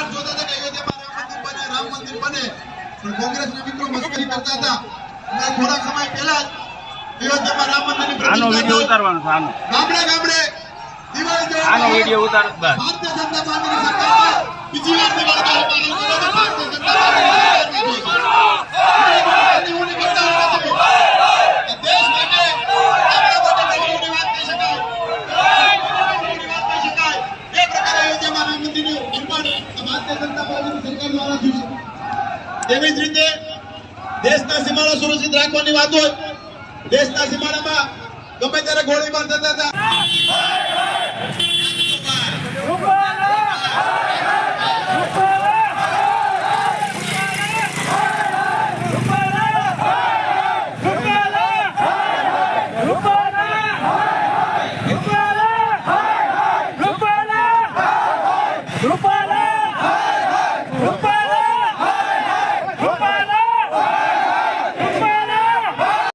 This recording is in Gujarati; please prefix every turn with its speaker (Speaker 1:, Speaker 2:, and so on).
Speaker 1: વાટ જોતા હતા કે અયોધ્યામાં રામ મંદિર બને, પણ કોંગ્રેસના મિત્રો મસ્કરી કરતા હતા. અને થોડા સમય પહેલા જ અયોધ્યામાં રામ મંદિરની
Speaker 2: આનો
Speaker 1: પ્રતિષ્ઠા
Speaker 2: વિડિયો ઉતારવાનો છે.
Speaker 1: ગામડે ગામડે દિવાળી
Speaker 2: આનો વિડિયો ઉતાર બસ.
Speaker 1: ભારતીય જનતા પાર્ટીની સરકાર બીજી વાર દિવાળી ભારતીય જનતા પાર્ટીની તેવી જ રીતે દેશના સીમાડા સુરક્ષિત રાખવાની વાત હોય, દેશના સીમાડામાં ગમે ત્યારે ગોળીબાર થતા હતા.